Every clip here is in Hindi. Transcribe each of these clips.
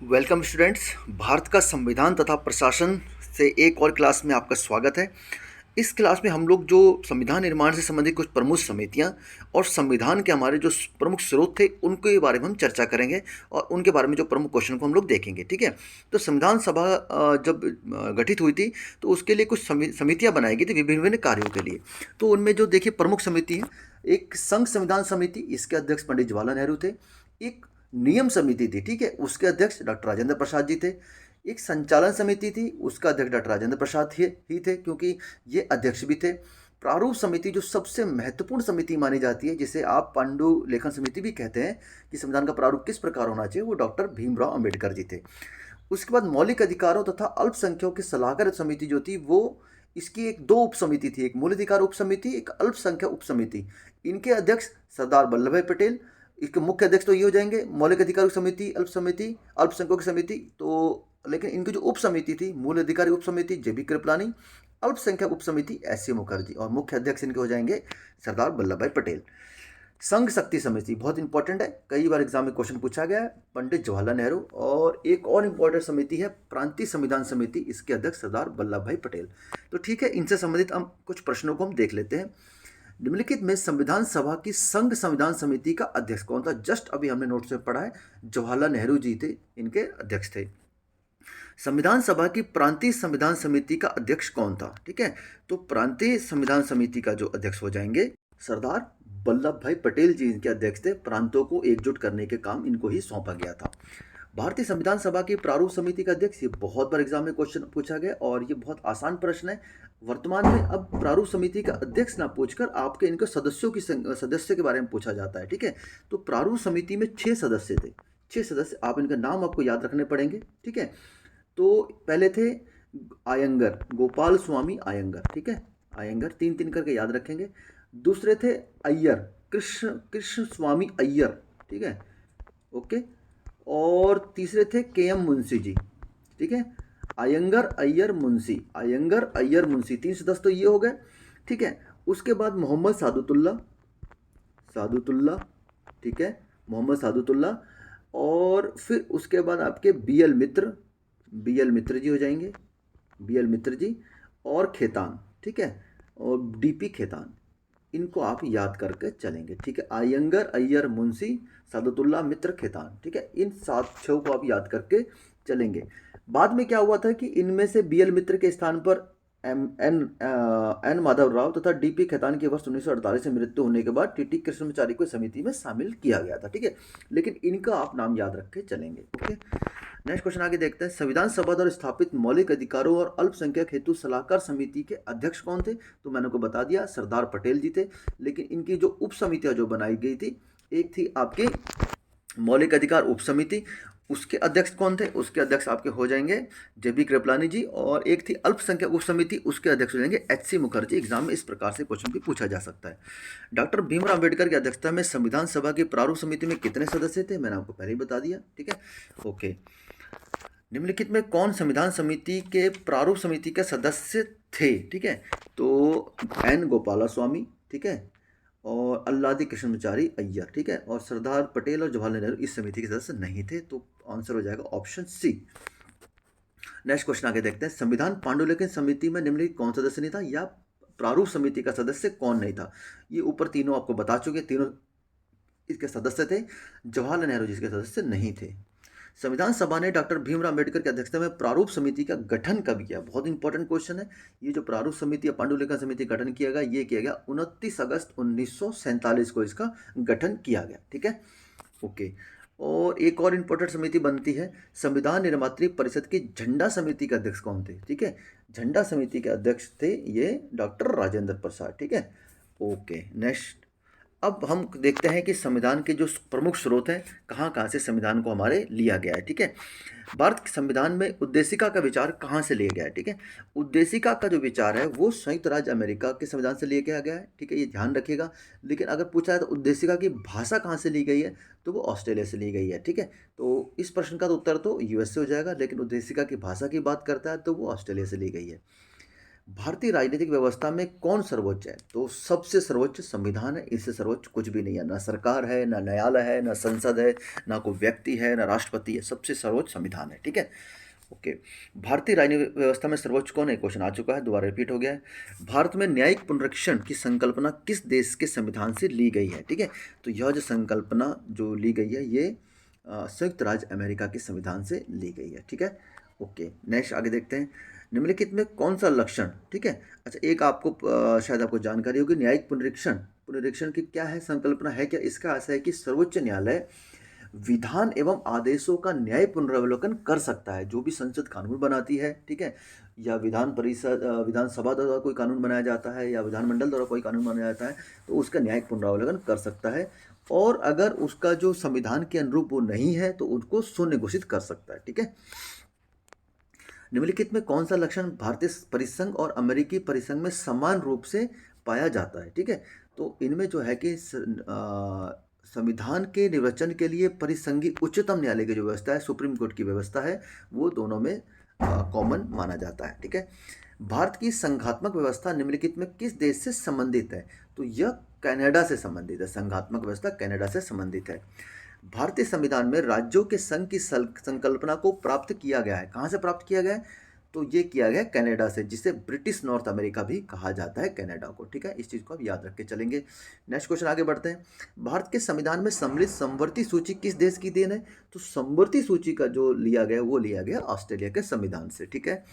Welcome students. भारत का संविधान तथा प्रशासन से एक और क्लास में आपका स्वागत है। इस क्लास में हम लोग जो संविधान निर्माण से संबंधित कुछ प्रमुख समितियां और संविधान के हमारे जो प्रमुख स्रोत थे उनके बारे में हम चर्चा करेंगे और उनके बारे में जो प्रमुख क्वेश्चन को हम लोग देखेंगे। ठीक है। तो संविधान सभा जब गठित हुई थी तो उसके लिए कुछ समितियां बनाई गई थी विभिन्न विभिन्न कार्यों के लिए। तो उनमें जो देखिए प्रमुख समिति है, एक संघ संविधान समिति, इसके अध्यक्ष पंडित जवाहरलाल नेहरू थे। एक नियम समिति थी, ठीक है, उसके अध्यक्ष डॉक्टर राजेंद्र प्रसाद जी थे। एक संचालन समिति थी, उसका अध्यक्ष डॉक्टर राजेंद्र प्रसाद ही थे, क्योंकि ये अध्यक्ष भी थे। प्रारूप समिति जो सबसे महत्वपूर्ण समिति मानी जाती है, जिसे आप पांडुलेखन समिति भी कहते हैं कि संविधान का प्रारूप किस प्रकार होना चाहिए, वो डॉक्टर भीमराव अंबेडकर जी थे। उसके बाद मौलिक अधिकारों तथा अल्पसंख्यकों की सलाहकार समिति जो थी, वो इसकी एक दो उप समिति थी, एक मूल अधिकार उप समिति, एक अल्पसंख्यक उप समिति। इनके अध्यक्ष सरदार वल्लभ भाई पटेल। इसके मुख्य अध्यक्ष तो ये हो जाएंगे मौलिक अधिकार समिति, अल्पसंख्यक समिति। तो लेकिन इनकी जो उप समिति थी, मूल अधिकारी उप समिति जेबी कृपलानी, अल्पसंख्यक उप समिति एस मुखर्जी, और मुख्य अध्यक्ष इनके हो जाएंगे सरदार वल्लभ भाई पटेल। संघ शक्ति समिति बहुत इंपॉर्टेंट है, कई बार एग्जाम में क्वेश्चन पूछा गया है, पंडित जवाहरलाल नेहरू। और एक और इंपॉर्टेंट समिति है प्रांतीय संविधान समिति, इसके अध्यक्ष सरदार वल्लभ भाई पटेल। तो ठीक है, इनसे संबंधित हम कुछ प्रश्नों को हम देख लेते हैं। निम्नलिखित में संविधान सभा की संघ संविधान समिति का अध्यक्ष कौन था? जस्ट अभी हमने नोट्स में पढ़ा है, जवाहरलाल नेहरू जी थे इनके अध्यक्ष थे। संविधान सभा की प्रांतीय संविधान समिति का अध्यक्ष कौन था? ठीक है, तो प्रांतीय संविधान समिति का जो अध्यक्ष हो जाएंगे सरदार वल्लभ भाई पटेल जी इनके अध्यक्ष थे। प्रांतों को एकजुट करने के काम इनको ही सौंपा गया था। भारतीय संविधान सभा की प्रारूप समिति का अध्यक्ष, ये बहुत बार एग्जाम में क्वेश्चन पूछा गया और ये बहुत आसान प्रश्न है। वर्तमान में अब प्रारूप समिति का अध्यक्ष ना पूछकर आपके इनके सदस्यों की सदस्य के बारे में पूछा जाता है। ठीक है, तो प्रारूप समिति में 6 सदस्य थे। 6 सदस्य, आप इनका नाम आपको याद रखने पड़ेंगे। ठीक है, तो पहले थे आयंगर, गोपाल स्वामी आयंगर। ठीक है, आयंगर 3 3 करके याद रखेंगे। दूसरे थे अय्यर, कृष्ण कृष्ण स्वामी अय्यर। ठीक है, ओके। और तीसरे थे के एम मुंशी जी। ठीक है, अयंगर अय्यर मुंशी, अयंगर अय्यर मुंशी, 3 सदस्य तो ये हो गए। ठीक है, उसके बाद मोहम्मद सादुतुल्ला, सादुतुल्ला। ठीक है, मोहम्मद सादुतुल्ला। और फिर उसके बाद आपके बी एल मित्र, बी एल मित्र जी हो जाएंगे, बी एल मित्र जी। और खेतान, ठीक है, और डी पी खेतान। इनको आप याद करके चलेंगे। ठीक है, अयंगर अय्यर मुंशी, सादुतुल्ला मित्र खेतान। ठीक है, इन 7 को आप याद करके चलेंगे। बाद में क्या हुआ था कि इनमें से बी एल मित्र के स्थान पर एन माधव राव तथा डी पी खेतान के वर्ष 1948 में मृत्यु होने के बाद टी टी कृष्णमाचारी को समिति में शामिल किया गया था। ठीक है, लेकिन इनका आप नाम याद रख के चलेंगे। ओके, नेक्स्ट क्वेश्चन आगे देखते हैं। संविधान सभा द्वारा स्थापित मौलिक अधिकारों और अल्पसंख्यक हेतु सलाहकार समिति के अध्यक्ष कौन थे? तो मैंने को बता दिया, सरदार पटेल जी थे। लेकिन इनकी जो उप समितियां जो बनाई गई थी, एक थी आपकी मौलिक अधिकार उप समिति, उसके अध्यक्ष कौन थे? उसके अध्यक्ष आपके हो जाएंगे जेबी कृपलानी जी। और एक थी अल्पसंख्यक उप समिति, उसके अध्यक्ष हो जाएंगे एच सी मुखर्जी। एग्जाम में इस प्रकार से क्वेश्चन भी पूछा जा सकता है। डॉक्टर भीमराव अंबेडकर की अध्यक्षता में संविधान सभा की प्रारूप समिति में कितने सदस्य थे? मैंने आपको पहले ही बता दिया। ठीक है, ओके। निम्नलिखित में कौन संविधान समिति के प्रारूप समिति के सदस्य थे? ठीक है, तो एन गोपाला स्वामी, ठीक है, और अल्लादी कृष्णमाचारी अय्यर। ठीक है, और सरदार पटेल और जवाहरलाल नेहरू इस समिति के सदस्य नहीं थे। तो आंसर हो जाएगा ऑप्शन सी। नेक्स्ट क्वेश्चन आगे देखते हैं। संविधान पांडुलिखित समिति में निम्नलिखित कौन सदस्य नहीं था, या प्रारूप समिति का सदस्य कौन नहीं था? ये ऊपर तीनों आपको बता चुके, तीनों इसके सदस्य थे। जवाहरलाल नेहरू जिसके सदस्य नहीं थे। संविधान सभा ने डॉक्टर भीमराव अंबेडकर की अध्यक्षता में प्रारूप समिति का गठन कब किया? बहुत इंपॉर्टेंट क्वेश्चन है। ये जो प्रारूप समिति या पांडुलिखन समिति का गठन किया गया, ये किया गया 29 अगस्त 1947 को इसका गठन किया गया। ठीक है, ओके। और एक और इंपॉर्टेंट समिति बनती है, संविधान निर्मात्री परिषद की झंडा समिति के अध्यक्ष कौन थे? ठीक है, झंडा समिति के अध्यक्ष थे ये डॉक्टर राजेंद्र प्रसाद। ठीक है, ओके। नेक्स्ट, अब हम देखते हैं कि संविधान के जो प्रमुख स्रोत हैं, कहाँ कहाँ से संविधान को हमारे लिया गया है। ठीक है, भारत के संविधान में उद्देशिका का विचार कहाँ से लिया गया है? ठीक है, उद्देशिका का जो विचार है वो संयुक्त राज्य अमेरिका के संविधान से लिया गया है। ठीक है, ये ध्यान रखिएगा। लेकिन अगर पूछा है तो उद्देशिका की भाषा कहाँ से ली गई है, तो वो ऑस्ट्रेलिया से ली गई है। ठीक है, तो इस प्रश्न का तो उत्तर तो यूएस से हो जाएगा, लेकिन उद्देशिका की भाषा की बात करता है तो वो ऑस्ट्रेलिया से ली गई है। भारतीय राजनीतिक व्यवस्था में कौन सर्वोच्च है? तो सबसे सर्वोच्च संविधान है, इससे सर्वोच्च कुछ भी नहीं है। ना सरकार है, ना न्यायालय है, ना संसद है, ना कोई व्यक्ति है, ना राष्ट्रपति है। सबसे सर्वोच्च संविधान है, ठीक है? ओके। भारतीय राजनीतिक व्यवस्था में सर्वोच्च कौन है? क्वेश्चन आ चुका है, दोबारा रिपीट हो गया है। भारत में न्यायिक पुनरीक्षण की संकल्पना किस देश के संविधान से ली गई है? ठीक है? तो यह जो संकल्पना जो ली गई है, ये संयुक्त राज्य अमेरिका के संविधान से ली गई है, ठीक है? ओके, नेक्स्ट आगे देखते हैं। निम्नलिखित में कौन सा लक्षण, ठीक है? अच्छा, एक आपको शायद आपको जानकारी होगी, न्यायिक पुनरीक्षण। पुनरीक्षण की क्या है, संकल्पना है क्या? इसका आशय है कि सर्वोच्च न्यायालय विधान एवं आदेशों का न्याय पुनरावलोकन कर सकता है। जो भी संसद कानून बनाती है, ठीक है, या विधान परिषद विधानसभा द्वारा कोई कानून बनाया जाता है, या विधानमंडल द्वारा कोई कानून बनाया जाता है, तो उसका न्यायिक पुनरावलोकन कर सकता है। और अगर उसका जो संविधान के अनुरूप वो नहीं है, तो उसको शून्य घोषित कर सकता है, ठीक है? निम्नलिखित में कौन सा लक्षण भारतीय परिसंघ और अमेरिकी परिसंघ में समान रूप से पाया जाता है? ठीक है, तो इनमें जो है कि संविधान के निर्वचन के लिए परिसंघीय उच्चतम न्यायालय की जो व्यवस्था है, सुप्रीम कोर्ट की व्यवस्था है, वो दोनों में कॉमन माना जाता है, ठीक है? भारत की संघात्मक व्यवस्था निम्नलिखित में किस देश से संबंधित है? तो यह कनाडा से संबंधित है। संघात्मक व्यवस्था कनाडा से संबंधित है। भारतीय संविधान में राज्यों के संघ की संकल्पना को प्राप्त किया गया है। कहाँ से प्राप्त किया गया है? तो ये किया गया कनाडा से, जिसे ब्रिटिश नॉर्थ अमेरिका भी कहा जाता है, कनाडा को, ठीक है? इस चीज़ को आप याद रख के चलेंगे। नेक्स्ट क्वेश्चन आगे बढ़ते हैं। भारत के संविधान में सम्मिलित समवर्ती सूची किस देश की देन है? तो समवर्ती सूची का जो लिया गया, वो लिया गया ऑस्ट्रेलिया के संविधान से, ठीक है?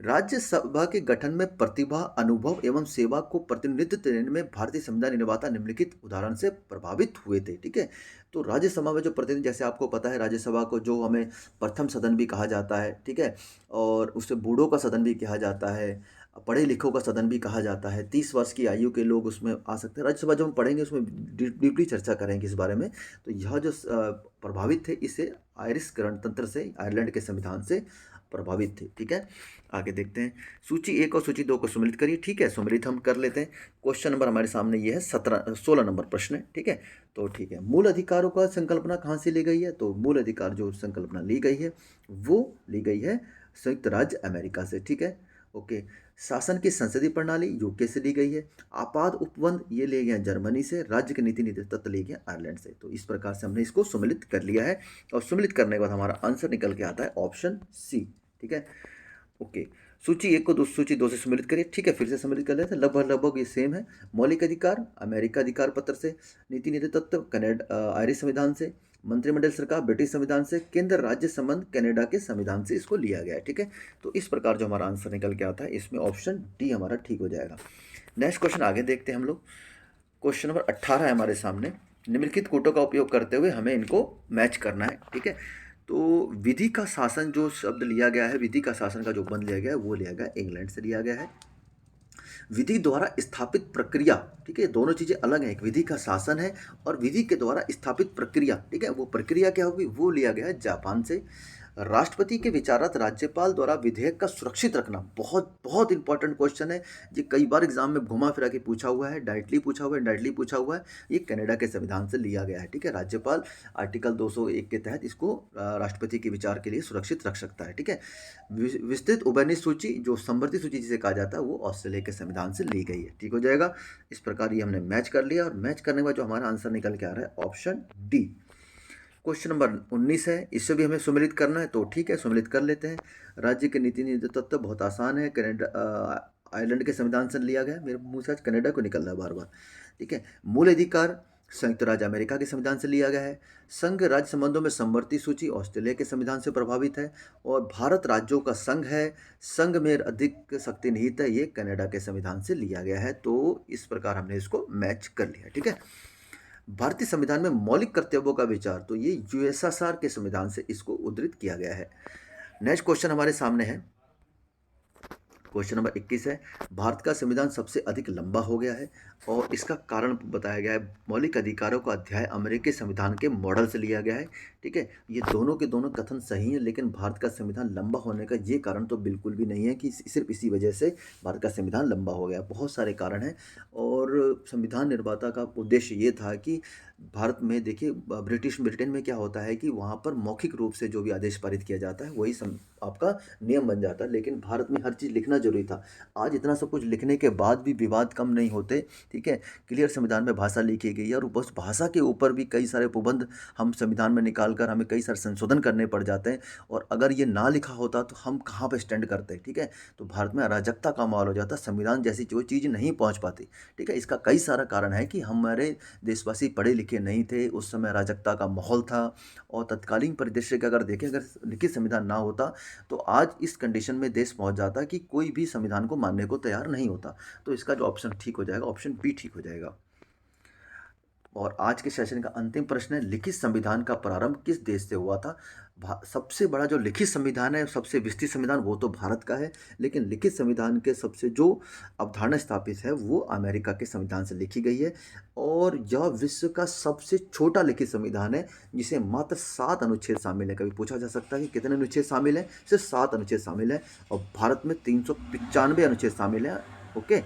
राज्यसभा के गठन में प्रतिभा, अनुभव एवं सेवा को प्रतिनिधित्व देने में भारतीय संविधान निर्माता निम्नलिखित उदाहरण से प्रभावित हुए थे, ठीक है? तो राज्यसभा में जो प्रतिनिधि, जैसे आपको पता है, राज्यसभा को जो हमें प्रथम सदन भी कहा जाता है, ठीक है, और उसे बूढ़ों का सदन भी कहा जाता है, पढ़े लिखों का सदन भी कहा जाता है। 30 वर्ष की आयु के लोग उसमें आ सकते हैं। राज्यसभा जब हम पढ़ेंगे, उसमें डीपली चर्चा करेंगे इस बारे में। तो यह जो प्रभावित थे, इसे आयरिश गणतंत्र से, आयरलैंड के संविधान से प्रभावित थे, ठीक है? आगे देखते हैं। सूची 1 और सूची 2 को सम्मिलित करिए, ठीक है? सम्मिलित हम कर लेते हैं। क्वेश्चन नंबर हमारे सामने ये है, 16 नंबर प्रश्न है, ठीक है? तो ठीक है, मूल अधिकारों का संकल्पना कहाँ से ली गई है? तो मूल अधिकार जो संकल्पना ली गई है, वो ली गई है संयुक्त राज्य अमेरिका से, ठीक है? ओके। शासन की संसदीय प्रणाली यूके से ली गई है। आपात उपबंध ये ले गए जर्मनी से। राज्य के नीति तत्व ले गए आयरलैंड से। तो इस प्रकार से हमने इसको सम्मिलित कर लिया है, और सम्मिलित करने के बाद हमारा आंसर निकल के आता है ऑप्शन सी, ठीक है? ओके। सूची 1 को सूची 2 से सम्मिलित करिए, ठीक है? फिर से सम्मिलित कर लेते हैं, लगभग लगभग ये सेम है। मौलिक अधिकार अमेरिका अधिकार पत्र से, नीति तत्व कनाडा आयरिश संविधान से, मंत्रिमंडल सरकार ब्रिटिश संविधान से, केंद्र राज्य संबंध कनाडा के संविधान से इसको लिया गया है, ठीक है? तो इस प्रकार जो हमारा आंसर निकल के आता है, इसमें ऑप्शन डी हमारा ठीक हो जाएगा। नेक्स्ट क्वेश्चन आगे देखते हैं हम लोग। क्वेश्चन नंबर 18 है हमारे सामने। निम्नलिखित कोटों का उपयोग करते हुए हमें इनको मैच करना है, ठीक है? तो विधि का शासन जो शब्द लिया गया है, विधि का शासन का जो बंद लिया गया है, वो लिया गया इंग्लैंड से लिया गया है। विधि द्वारा स्थापित प्रक्रिया, ठीक है, दोनों चीज़ें अलग हैं। एक विधि का शासन है, और विधि के द्वारा स्थापित प्रक्रिया, ठीक है, वो प्रक्रिया क्या होगी, वो लिया गया है जापान से। राष्ट्रपति के विचारत राज्यपाल द्वारा विधेयक का सुरक्षित रखना, बहुत बहुत इंपॉर्टेंट क्वेश्चन है। ये कई बार एग्जाम में घुमा फिरा के पूछा हुआ है, डायरेक्टली पूछा हुआ है, इनडायरेक्टली पूछा हुआ है। ये कनाडा के संविधान से लिया गया है, ठीक है? राज्यपाल आर्टिकल 201 के तहत इसको राष्ट्रपति के विचार के लिए सुरक्षित रख सकता है, ठीक है? विस्तृत उभयनिष्ठ सूची, जो समवर्ती सूची जिसे कहा जाता है, वो ऑस्ट्रेलिया के संविधान से ली गई है, ठीक हो जाएगा? इस प्रकार ये हमने मैच कर लिया, और मैच करने के बाद जो हमारा आंसर निकल के आ रहा है, ऑप्शन डी। क्वेश्चन नंबर 19 है, इसे भी हमें सम्मिलित करना है, तो ठीक है, सम्मिलित कर लेते हैं। राज्य के नीति तत्व बहुत आसान है, कनाडा आयरलैंड के संविधान से लिया गया है। मेरे मुंह से आज कनाडा को निकल रहा है बार बार, ठीक है? मूल अधिकार संयुक्त राज्य अमेरिका के संविधान से लिया गया है। संघ राज्य संबंधों में समवर्ती सूची ऑस्ट्रेलिया के संविधान से प्रभावित है। और भारत राज्यों का संघ है, संघ में अधिक शक्ति निहित है, ये कनाडा के संविधान से लिया गया है। तो इस प्रकार हमने इसको मैच कर लिया, ठीक है? भारतीय संविधान में मौलिक कर्तव्यों का विचार, तो ये यूएसएसआर के संविधान से इसको उद्धृत किया गया है। नेक्स्ट क्वेश्चन हमारे सामने है, क्वेश्चन नंबर 21 है। भारत का संविधान सबसे अधिक लंबा हो गया है, और इसका कारण बताया गया है। मौलिक अधिकारों का अध्याय अमेरिकी संविधान के मॉडल से लिया गया है, ठीक है? ये दोनों के दोनों कथन सही हैं, लेकिन भारत का संविधान लंबा होने का ये कारण तो बिल्कुल भी नहीं है कि सिर्फ इसी वजह से भारत का संविधान लंबा हो गया। बहुत सारे कारण हैं, और संविधान निर्माता का उद्देश्य ये था कि भारत में, देखिए, ब्रिटेन में क्या होता है कि वहाँ पर मौखिक रूप से जो भी आदेश पारित किया जाता है, वही आपका नियम बन जाता है। लेकिन भारत में हर चीज़ लिखना ज़रूरी था। आज इतना सब कुछ लिखने के बाद भी विवाद कम नहीं होते, ठीक है? क्लियर संविधान में भाषा लिखी गई है और उस भाषा के ऊपर भी कई सारे उपबंध हम संविधान में निकाल कर हमें कई सारे संशोधन करने पड़ जाते हैं, और अगर ये ना लिखा होता तो हम कहाँ पे स्टैंड करते, ठीक है? तो भारत में अराजकता का माहौल हो जाता, संविधान जैसी जो चीज़ नहीं पहुँच पाती, ठीक है? इसका कई सारा कारण है कि हमारे देशवासी पढ़े लिखे नहीं थे, उस समय अराजकता का माहौल था, और तत्कालीन परिदृश्य का अगर देखें, अगर लिखित संविधान ना होता तो आज इस कंडीशन में देश पहुंच जाता कि कोई भी संविधान को मानने को तैयार नहीं होता। तो इसका जो ऑप्शन ठीक हो जाएगा, ऑप्शन बी ठीक हो जाएगा। और आज के सेशन का अंतिम प्रश्न है, लिखित संविधान का प्रारंभ किस देश से हुआ था? सबसे बड़ा जो लिखित संविधान है, सबसे विस्तृत संविधान, वो तो भारत का है, लेकिन लिखित संविधान के सबसे जो अवधारणा स्थापित है वो अमेरिका के संविधान से लिखी गई है, और यह विश्व का सबसे छोटा लिखित संविधान है, जिसे मात्र 7 अनुच्छेद शामिल है। कभी पूछा जा सकता है कि कितने अनुच्छेद शामिल हैं? सिर्फ 7 अनुच्छेद शामिल है, और भारत में 395 अनुच्छेद शामिल है। ओके,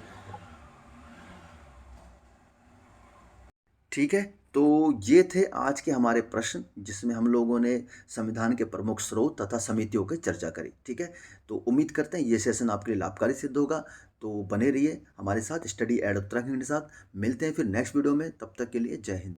ठीक है। तो ये थे आज के हमारे प्रश्न, जिसमें हम लोगों ने संविधान के प्रमुख स्रोत तथा समितियों की चर्चा करी, ठीक है। तो उम्मीद करते हैं ये सेशन आपके लिए लाभकारी सिद्ध होगा। तो बने रहिए हमारे साथ, स्टडी एड उत्तराखंड के साथ। मिलते हैं फिर नेक्स्ट वीडियो में, तब तक के लिए जय हिंद।